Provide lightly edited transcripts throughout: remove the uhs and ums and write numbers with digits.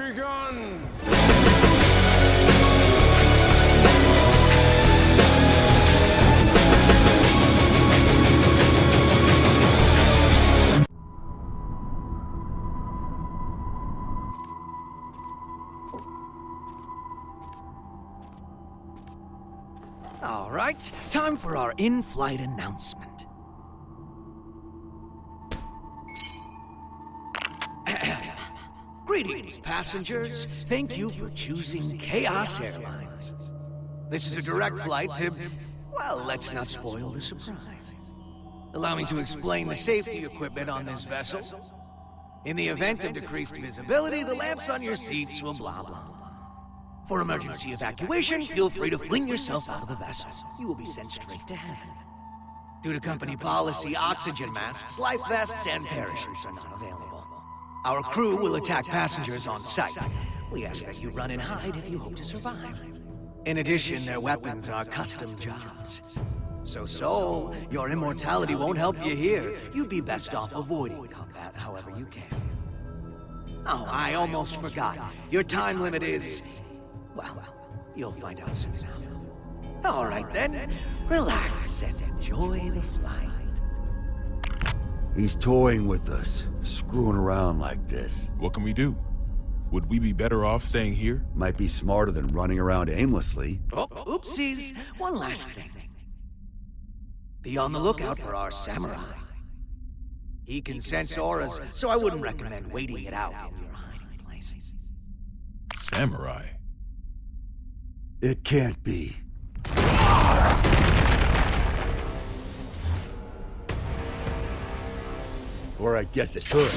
begun! All right, time for our in-flight announcement. Greetings, passengers. Thank you for choosing Chaos Airlines. This is a direct flight to, well, let's not spoil the surprise. Allow me to explain the safety equipment on this vessel. In the event of decreased visibility, the lamps on your seats will blah, blah, blah. For emergency evacuation, feel free to fling yourself out of the vessel. You will be sent straight to heaven. Due to company policy, oxygen masks, life vests, and parachutes are not available. Our crew will attack passengers on sight. We ask that you run and hide if you hope to survive. In addition, their weapons are custom jobs. So, your immortality won't help you here. You'd be best off avoiding combat however you can. Oh, I almost forgot. Your time limit is... well, you'll find out soon enough. All right then, relax and enjoy the flight. He's toying with us, screwing around like this. What can we do? Would we be better off staying here? Might be smarter than running around aimlessly. Oh, oopsies. One last thing. Be on the lookout for our samurai. He can sense auras, so I wouldn't recommend waiting it out in your hiding place. Samurai? It can't be. Or I guess it could.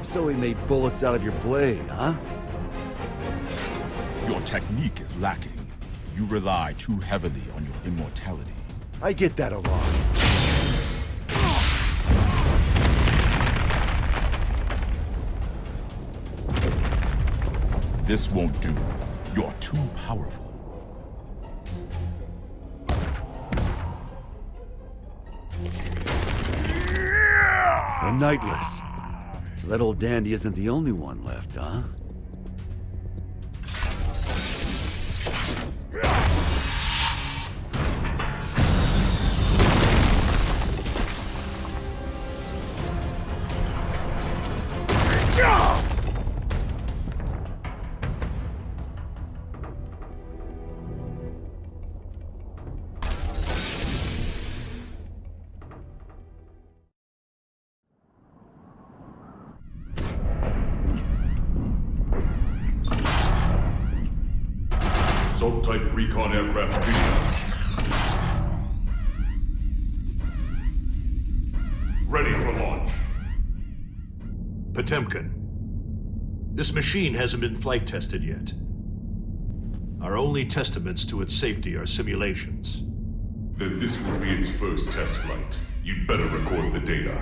So he made bullets out of your blade, huh? Your technique is lacking. You rely too heavily on your immortality. I get that a lot. This won't do. You're too powerful. A Nightless. So that old dandy isn't the only one left, huh? Assault-type recon aircraft beacon. Ready for launch. Potemkin. This machine hasn't been flight tested yet. Our only testaments to its safety are simulations. Then this will be its first test flight. You'd better record the data.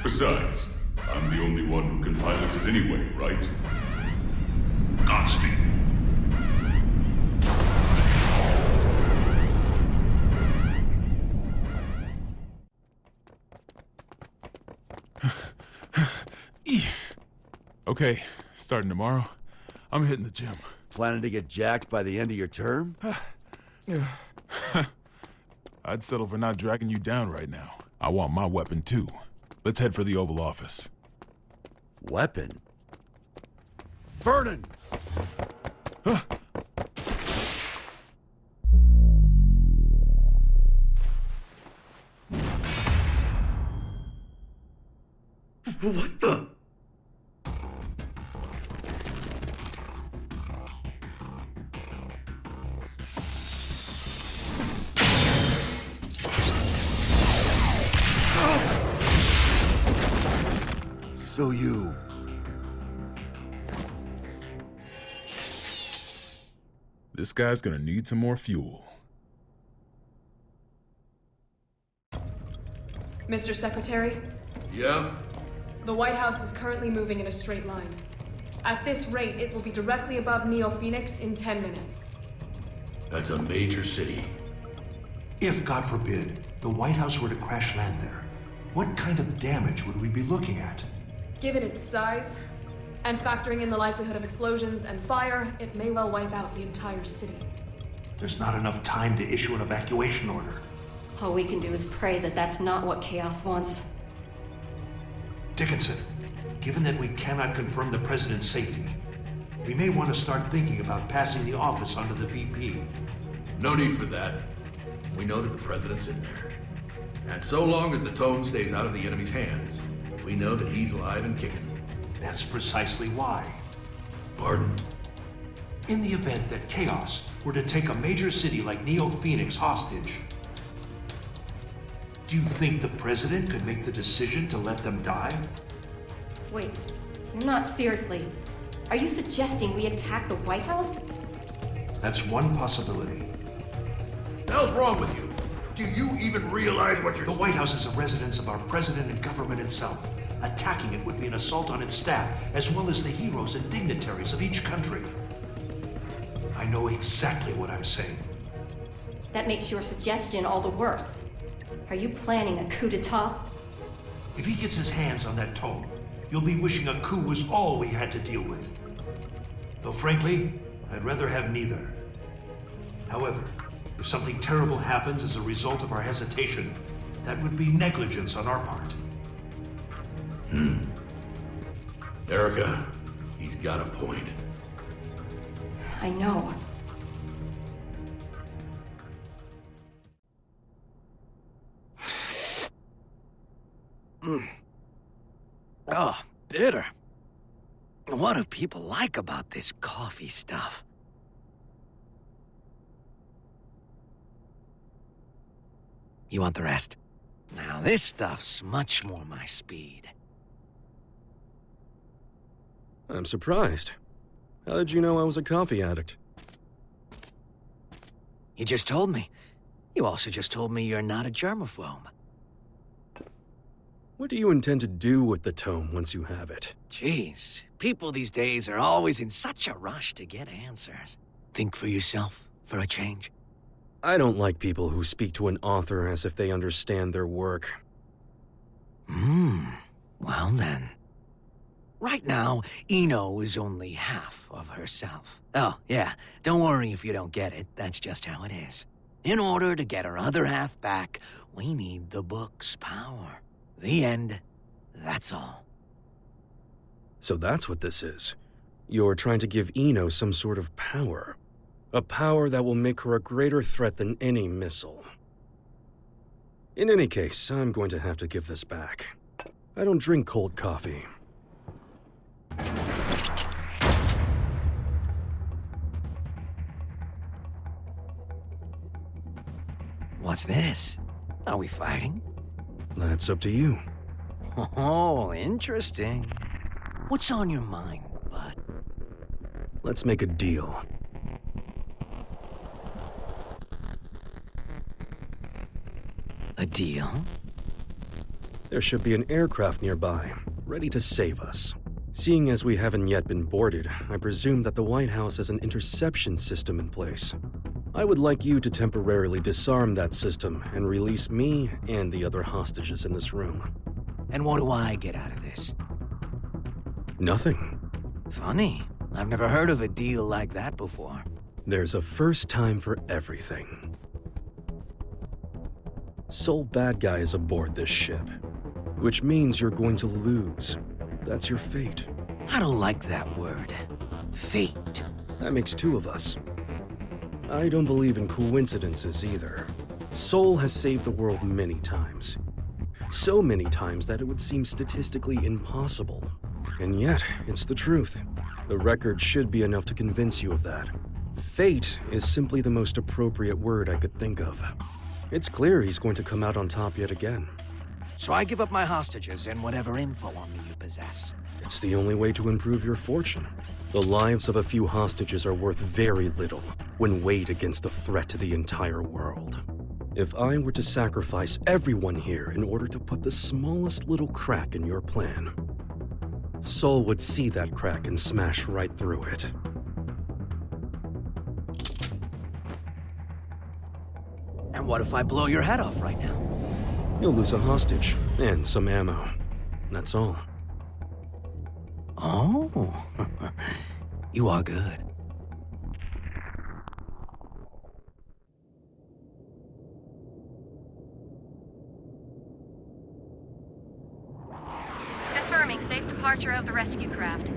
Besides, I'm the only one who can pilot it anyway, right? Godspeed. Okay, starting tomorrow, I'm hitting the gym. Planning to get jacked by the end of your term? I'd settle for not dragging you down right now. I want my weapon too. Let's head for the Oval Office. Weapon? Vernon! Huh? What the? So you... This guy's gonna need some more fuel. Mr. Secretary? Yeah? The White House is currently moving in a straight line. At this rate, it will be directly above Neo Phoenix in 10 minutes. That's a major city. If, God forbid, the White House were to crash land there, what kind of damage would we be looking at? Given its size, and factoring in the likelihood of explosions and fire, it may well wipe out the entire city. There's not enough time to issue an evacuation order. All we can do is pray that that's not what Chaos wants. Dickinson, given that we cannot confirm the President's safety, we may want to start thinking about passing the office onto the VP. No need for that. We know that the President's in there. And so long as the tome stays out of the enemy's hands, we know that he's alive and kicking. That's precisely why. Pardon? In the event that Chaos were to take a major city like Neo-Phoenix hostage, do you think the President could make the decision to let them die? Wait, you're not seriously. Are you suggesting we attack the White House? That's one possibility. The hell's wrong with you? Do you even realize what you're The White House is a residence of our President and government itself. Attacking it would be an assault on its staff, as well as the heroes and dignitaries of each country. I know exactly what I'm saying. That makes your suggestion all the worse. Are you planning a coup d'etat? If he gets his hands on that tome, you'll be wishing a coup was all we had to deal with. Though frankly, I'd rather have neither. However, if something terrible happens as a result of our hesitation, that would be negligence on our part. Erica, he's got a point. I know. Oh, bitter. What do people like about this coffee stuff? You want the rest? Now this stuff's much more my speed. I'm surprised. How did you know I was a coffee addict? You just told me. You also just told me you're not a germaphobe. What do you intend to do with the tome once you have it? Jeez, people these days are always in such a rush to get answers. Think for yourself, for a change. I don't like people who speak to an author as if they understand their work. Well then. Right now, Eno is only half of herself. Oh, yeah, don't worry if you don't get it, that's just how it is. In order to get her other half back, we need the book's power. The end, that's all. So that's what this is. You're trying to give Eno some sort of power. A power that will make her a greater threat than any missile. In any case, I'm going to have to give this back. I don't drink cold coffee. What's this? Are we fighting? That's up to you. Oh, interesting. What's on your mind, bud? Let's make a deal. A deal? There should be an aircraft nearby, ready to save us. Seeing as we haven't yet been boarded, I presume that the White House has an interception system in place. I would like you to temporarily disarm that system and release me and the other hostages in this room. And what do I get out of this? Nothing. Funny. I've never heard of a deal like that before. There's a first time for everything. Sole bad guy is aboard this ship, which means you're going to lose. That's your fate. I don't like that word. Fate. That makes two of us. I don't believe in coincidences either. Sol has saved the world many times. So many times that it would seem statistically impossible. And yet, it's the truth. The record should be enough to convince you of that. Fate is simply the most appropriate word I could think of. It's clear he's going to come out on top yet again. So I give up my hostages and whatever info on me you possess. It's the only way to improve your fortune. The lives of a few hostages are worth very little when weighed against the threat to the entire world. If I were to sacrifice everyone here in order to put the smallest little crack in your plan, Sol would see that crack and smash right through it. And what if I blow your head off right now? You'll lose a hostage and some ammo. That's all. Oh, you are good. Confirming safe departure of the rescue craft.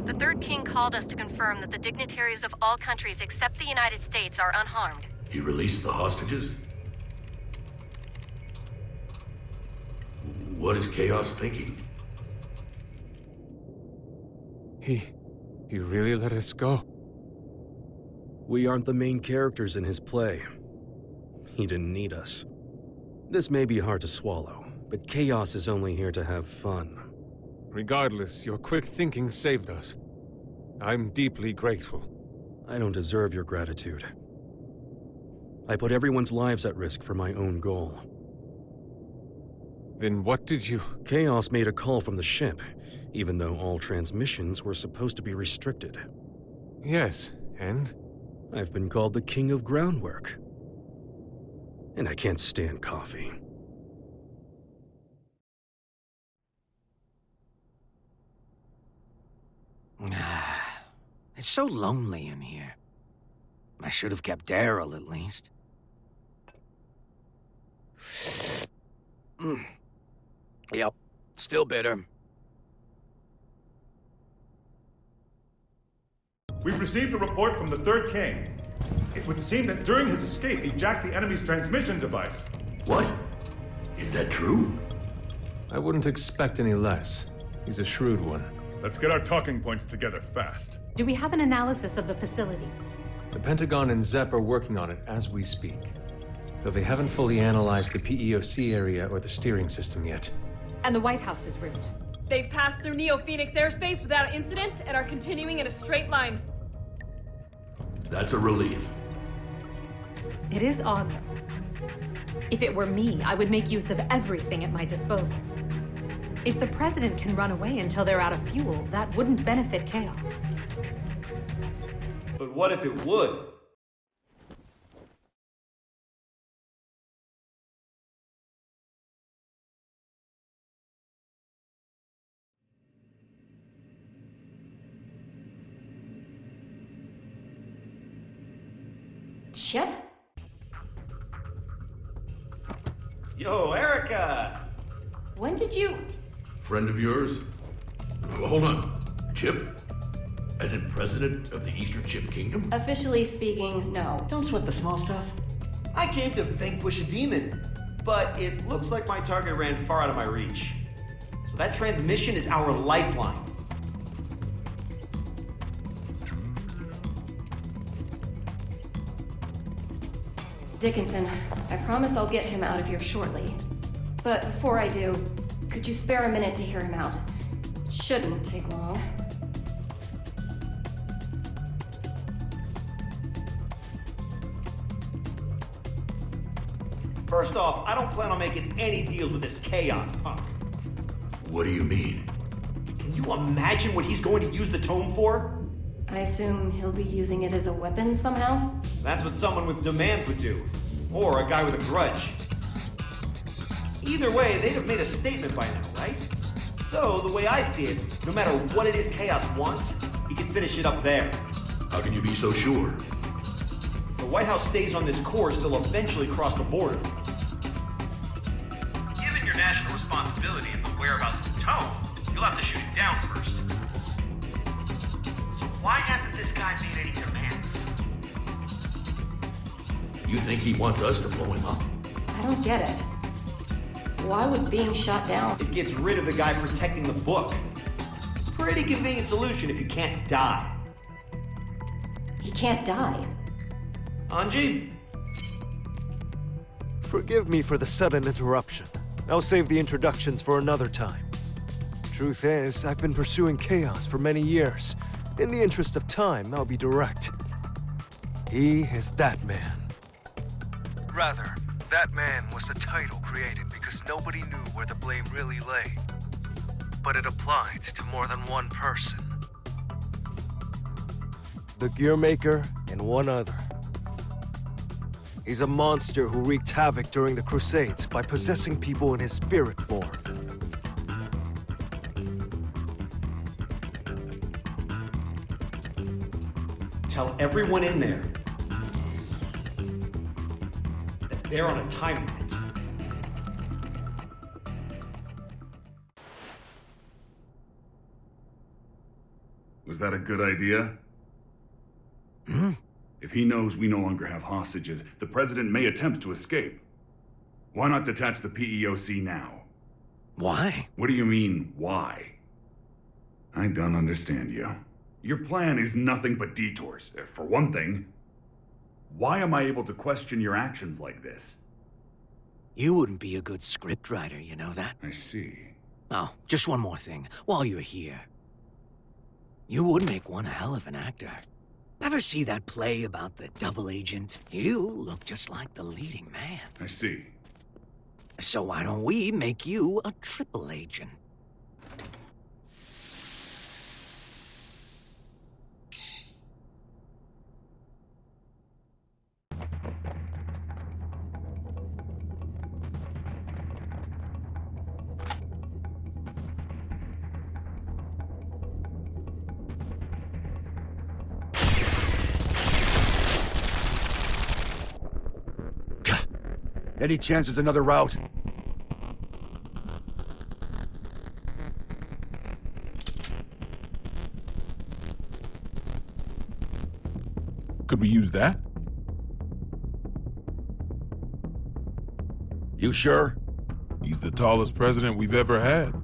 The Third King called us to confirm that the dignitaries of all countries except the United States are unharmed. He released the hostages? What is Chaos thinking? He really let us go? We aren't the main characters in his play. He didn't need us. This may be hard to swallow, but Chaos is only here to have fun. Regardless, your quick thinking saved us. I'm deeply grateful. I don't deserve your gratitude. I put everyone's lives at risk for my own goal. Then what did you... Chaos made a call from the ship, even though all transmissions were supposed to be restricted. Yes, and? I've been called the King of Groundwork. And I can't stand coffee. It's so lonely in here. I should have kept Daryl, at least. Yep, still bitter. We've received a report from the Third King. It would seem that during his escape, he jacked the enemy's transmission device. What? Is that true? I wouldn't expect any less. He's a shrewd one. Let's get our talking points together fast. Do we have an analysis of the facilities? The Pentagon and ZEP are working on it as we speak. Though they haven't fully analyzed the PEOC area or the steering system yet. And the White House's route? They've passed through Neo-Phoenix airspace without incident and are continuing in a straight line. That's a relief. It is odd, though. If it were me, I would make use of everything at my disposal. If the President can run away until they're out of fuel, that wouldn't benefit Chaos. But what if it would? Shep? Yo, Erica! When did you... Friend of yours? Hold on. Chip? As in president of the Eastern Chip Kingdom? Officially speaking, no. Don't sweat the small stuff. I came to vanquish a demon, but it looks like my target ran far out of my reach. So that transmission is our lifeline. Dickinson, I promise I'll get him out of here shortly. But before I do, could you spare a minute to hear him out? Shouldn't take long. First off, I don't plan on making any deals with this Chaos punk. What do you mean? Can you imagine what he's going to use the tome for? I assume he'll be using it as a weapon somehow? That's what someone with demands would do. Or a guy with a grudge. Either way, they'd have made a statement by now, right? So, the way I see it, no matter what it is Chaos wants, he can finish it up there. How can you be so sure? If the White House stays on this course, they'll eventually cross the border. Given your national responsibility and the whereabouts of the tome, you'll have to shoot it down first. So why hasn't this guy made any demands? You think he wants us to blow him up? I don't get it. Why would being shot down? It gets rid of the guy protecting the book. Pretty convenient solution if you can't die. He can't die. Anji? Forgive me for the sudden interruption. I'll save the introductions for another time. Truth is, I've been pursuing Chaos for many years. In the interest of time, I'll be direct. He is that man. Rather, that man was a title created because nobody knew where the blame really lay. But it applied to more than one person. The Gearmaker and one other. He's a monster who wreaked havoc during the Crusades by possessing people in his spirit form. Tell everyone in there that they're on a time limit. Was that a good idea? If he knows we no longer have hostages, the President may attempt to escape. Why not detach the PEOC now? Why? What do you mean, why? I don't understand you. Your plan is nothing but detours. For one thing, why am I able to question your actions like this? You wouldn't be a good scriptwriter, you know that? I see. Oh, just one more thing, while you're here. You would make one hell of an actor. Ever see that play about the double agent? You look just like the leading man. I see. So why don't we make you a triple agent? Any chance there's another route? Could we use that? You sure? He's the tallest president we've ever had.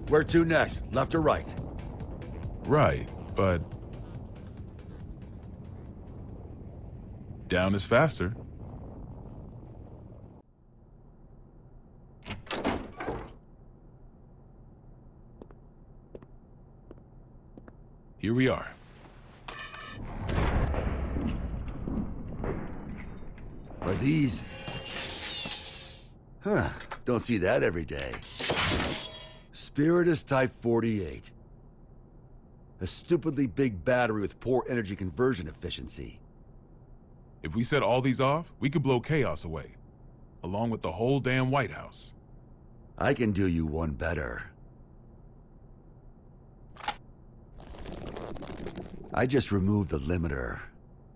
Where to next? Left or right? Right, but... down is faster. Here we are. Are these... Huh, don't see that every day. Spiritus Type 48. A stupidly big battery with poor energy conversion efficiency. If we set all these off, we could blow Chaos away, along with the whole damn White House. I can do you one better. I just removed the limiter.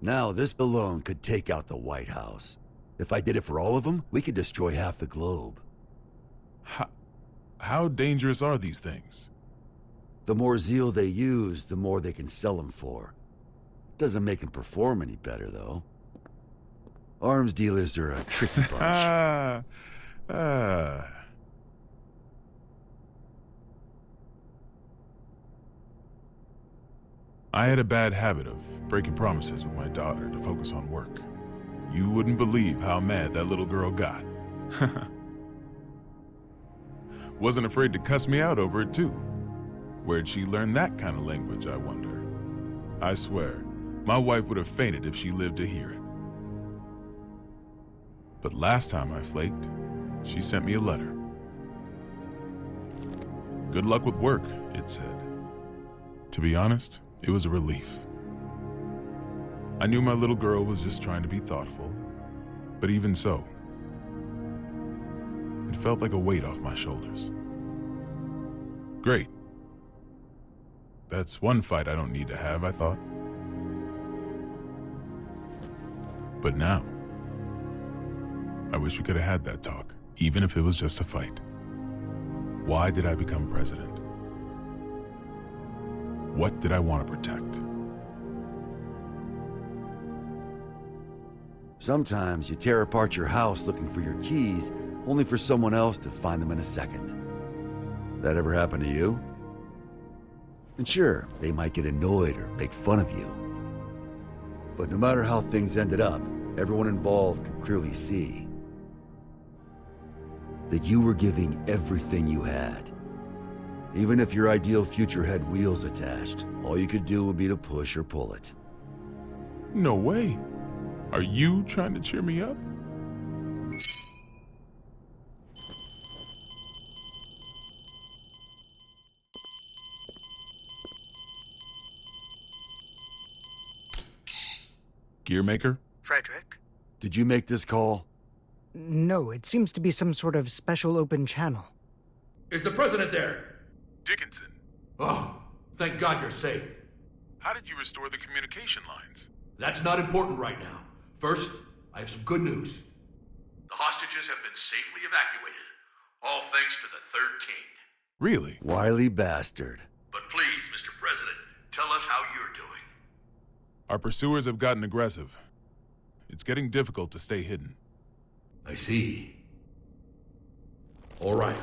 Now this alone could take out the White House. If I did it for all of them, we could destroy half the globe. How dangerous are these things? The more zeal they use, the more they can sell them for. Doesn't make them perform any better, though. Arms dealers are a tricky bunch. I had a bad habit of breaking promises with my daughter to focus on work. You wouldn't believe how mad that little girl got. Wasn't afraid to cuss me out over it, too. Where'd she learn that kind of language, I wonder? I swear, my wife would have fainted if she lived to hear it. But last time I flaked, she sent me a letter. Good luck with work, it said. To be honest, it was a relief. I knew my little girl was just trying to be thoughtful, but even so, it felt like a weight off my shoulders. Great. That's one fight I don't need to have, I thought. But now, I wish we could have had that talk, even if it was just a fight. Why did I become president? What did I want to protect? Sometimes you tear apart your house looking for your keys, only for someone else to find them in a second. That ever happen to you? And sure, they might get annoyed or make fun of you. But no matter how things ended up, everyone involved can clearly see that you were giving everything you had. Even if your ideal future had wheels attached, all you could do would be to push or pull it. No way. Are you trying to cheer me up? Gearmaker? Frederick? Did you make this call? No, it seems to be some sort of special open channel. Is the president there? Dickinson. Oh, thank God you're safe. How did you restore the communication lines? That's not important right now. First, I have some good news. The hostages have been safely evacuated, all thanks to the Third King. Really? Wily bastard. But please, Mr. President, tell us how you're doing. Our pursuers have gotten aggressive. It's getting difficult to stay hidden. I see. All right.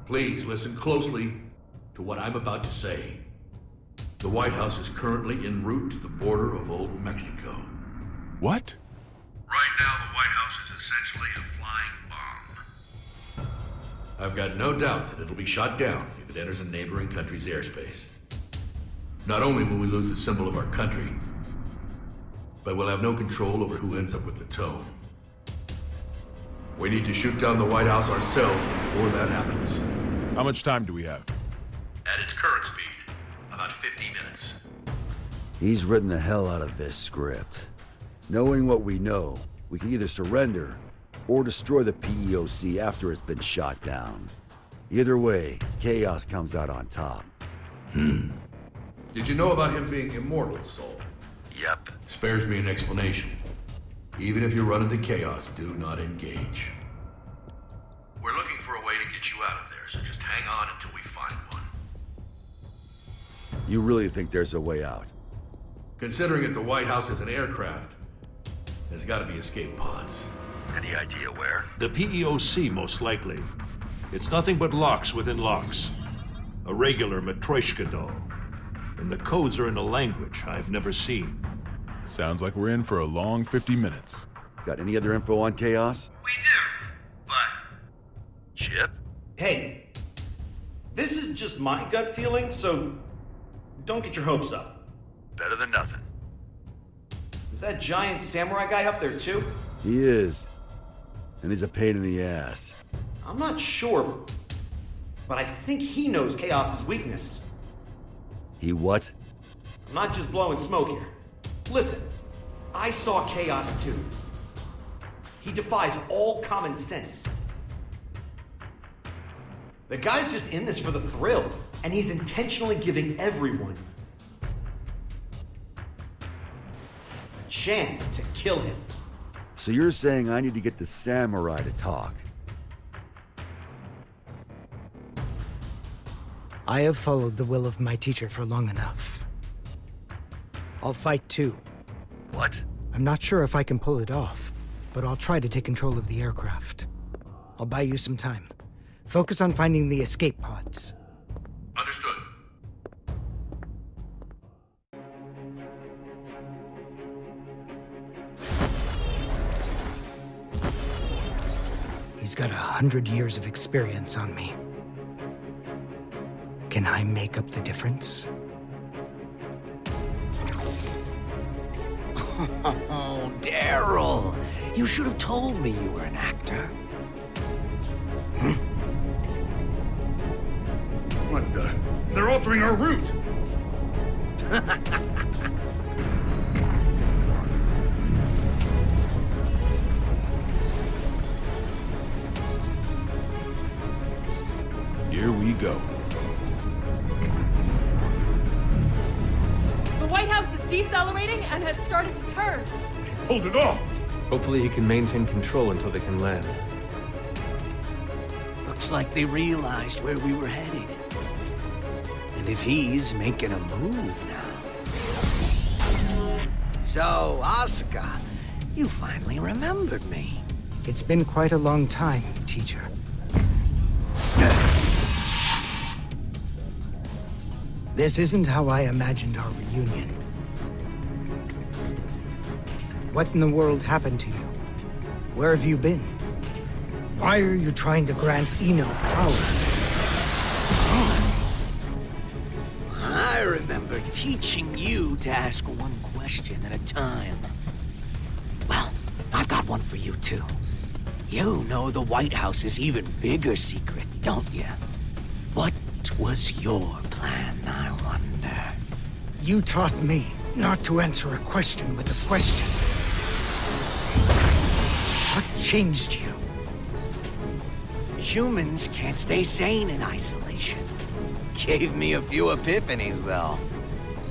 Please listen closely to what I'm about to say. The White House is currently en route to the border of Old Mexico. What? Right now, the White House is essentially a flying bomb. I've got no doubt that it'll be shot down if it enters a neighboring country's airspace. Not only will we lose the symbol of our country, but we'll have no control over who ends up with the tome. We need to shoot down the White House ourselves before that happens. How much time do we have? At its current speed, about 50 minutes. He's written the hell out of this script. Knowing what we know, we can either surrender or destroy the PEOC after it's been shot down. Either way, Chaos comes out on top. Did you know about him being immortal, Soul? Yep. Spares me an explanation. Even if you run into Chaos, do not engage. We're looking for a way to get you out of there, so just hang on until we find one. You really think there's a way out? Considering that the White House is an aircraft, there's gotta be escape pods. Any idea where? The PEOC, most likely. It's nothing but locks within locks. A regular Matryoshka doll. And the codes are in a language I've never seen. Sounds like we're in for a long 50 minutes. Got any other info on Chaos? We do, but... Chip? Hey, this is just my gut feeling, so don't get your hopes up. Better than nothing. Is that giant samurai guy up there too? He is. And he's a pain in the ass. I'm not sure, but I think he knows Chaos's weakness. He what? I'm not just blowing smoke here. Listen, I saw Chaos too. He defies all common sense. The guy's just in this for the thrill, and he's intentionally giving everyone a chance to kill him. So you're saying I need to get the samurai to talk? I have followed the will of my teacher for long enough. I'll fight too. What? I'm not sure if I can pull it off, but I'll try to take control of the aircraft. I'll buy you some time. Focus on finding the escape pods. Understood. He's got 100 years of experience on me. Can I make up the difference? Oh, Daryl! You should have told me you were an actor. What the? They're altering our route! White House is decelerating and has started to turn. Pulled it off! Hopefully he can maintain control until they can land. Looks like they realized where we were headed. And if he's making a move now... So, Asuka, you finally remembered me. It's been quite a long time, teacher. This isn't how I imagined our reunion. What in the world happened to you? Where have you been? Why are you trying to grant Eno power? I remember teaching you to ask one question at a time. Well, I've got one for you too. You know the White House's even bigger secret, don't you? What was your plan, I wonder? You taught me not to answer a question with a question. What changed you? Humans can't stay sane in isolation. Gave me a few epiphanies, though.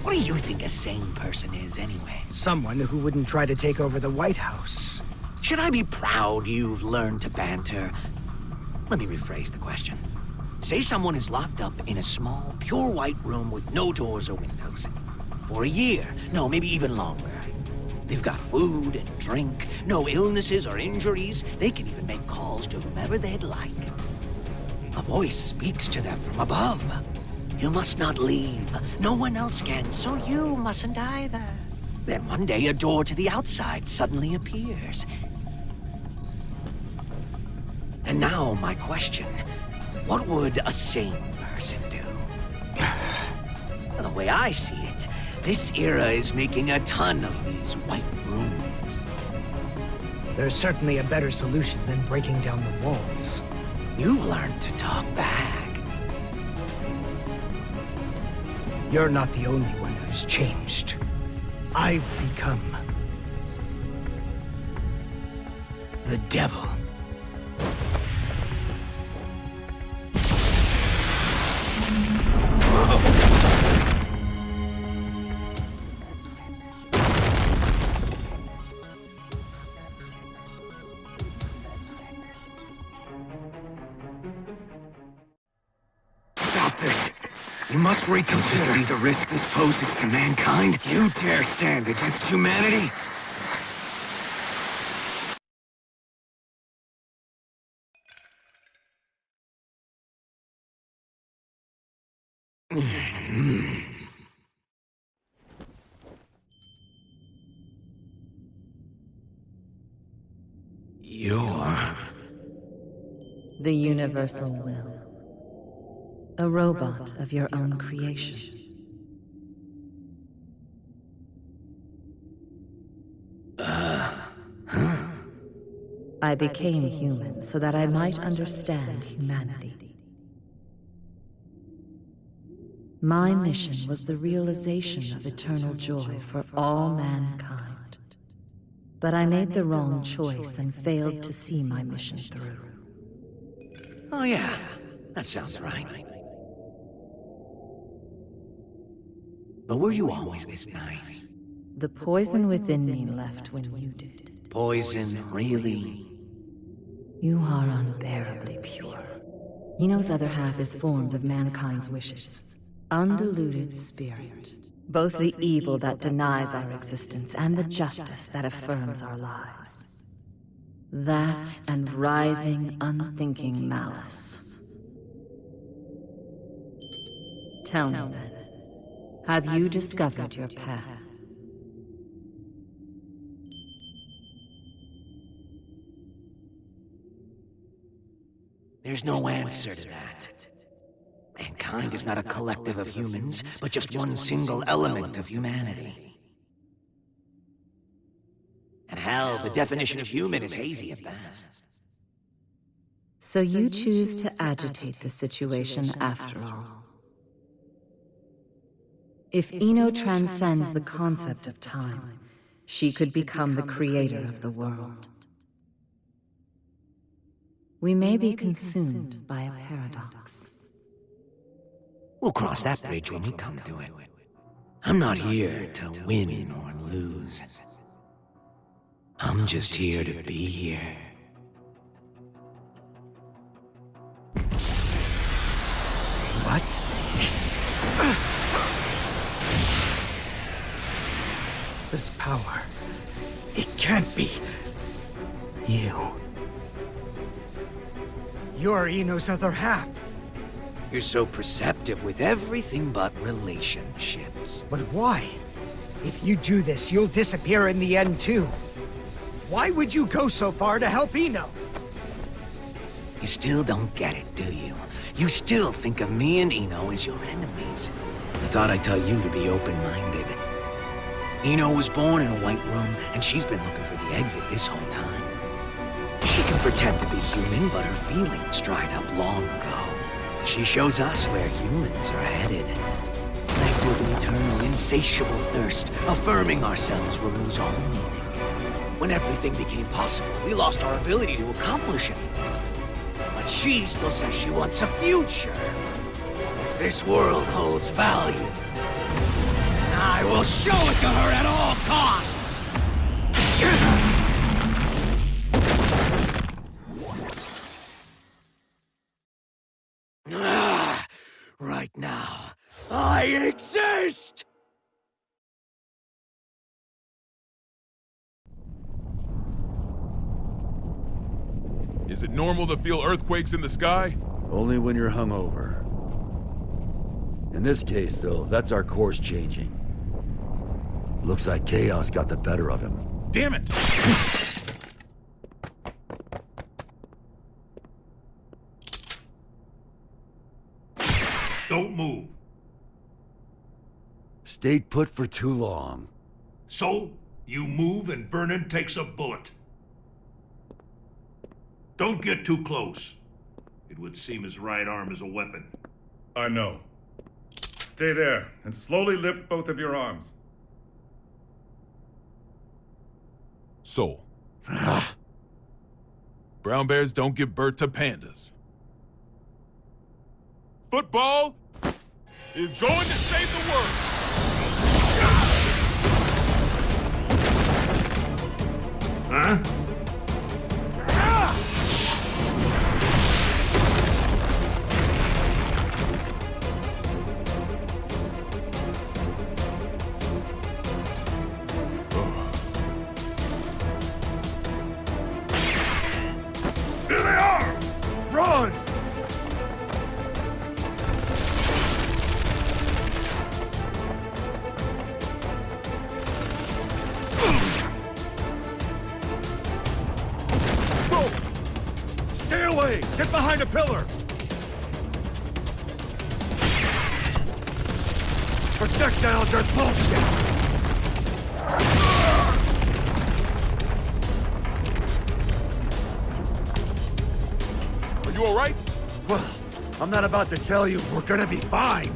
What do you think a sane person is, anyway? Someone who wouldn't try to take over the White House. Should I be proud you've learned to banter? Let me rephrase the question. Say someone is locked up in a small, pure white room with no doors or windows. For a year, no, maybe even longer. They've got food and drink, no illnesses or injuries. They can even make calls to whomever they'd like. A voice speaks to them from above. You must not leave. No one else can, so you mustn't either. Then one day a door to the outside suddenly appears. And now my question, what would a sane person do? The way I see it, this era is making a ton of these white rooms. There's certainly a better solution than breaking down the walls. You've learned to talk back. You're not the only one who's changed. I've become... the devil. Stop this. You must reconsider the risk this poses to mankind. You dare stand against humanity? You're... the Universal Will. A robot of your own creation. I became human so that I might understand humanity. My mission was the realization of eternal joy for all mankind. But I made the wrong choice and failed to see my mission through. Oh yeah, that sounds right. But were you always this nice? The poison within me left when you did. Poison, really? You are unbearably pure. Eno's other half is formed of mankind's wishes. Undiluted spirit. Both the evil that denies our existence and the justice that affirms our lives. That and writhing, unthinking malice. Tell me then. Have you discovered your path? There's no answer to that. Mankind is not a collective of humans, but just one single element of humanity. And hell, the definition of human is hazy at best. So you choose to agitate the situation after all. If Eno transcends the concept of time, she could become the creator of the world. We may be consumed by a paradox. We'll cross that bridge when we come to it. I'm not here to win or lose. I'm just here to be here. What? This power... it can't be... you. You're Eno's other half. You're so perceptive with everything but relationships. But why? If you do this, you'll disappear in the end too. Why would you go so far to help Eno? You still don't get it, do you? You still think of me and Eno as your enemies. I thought I'd tell you to be open-minded. Eno was born in a white room, and she's been looking for the exit this whole time. She can pretend to be human, but her feelings dried up long ago. She shows us where humans are headed. Plagued with an eternal, insatiable thirst, affirming ourselves will lose all meaning. When everything became possible, we lost our ability to accomplish anything. But she still says she wants a future. If this world holds value, I will show it to her at all costs! Right now, I exist! Is it normal to feel earthquakes in the sky? Only when you're hungover. In this case, though, that's our course changing. Looks like chaos got the better of him. Damn it! Don't move. Stayed put for too long. So, you move and Vernon takes a bullet. Don't get too close. It would seem his right arm is a weapon. I know. Stay there and slowly lift both of your arms. Soul. Brown bears don't give birth to pandas. Football is going to save the world! Huh? Here they are! Run! Stay away! Get behind a pillar! Projectiles are bullshit! Are you alright? Well, I'm not about to tell you we're gonna be fine.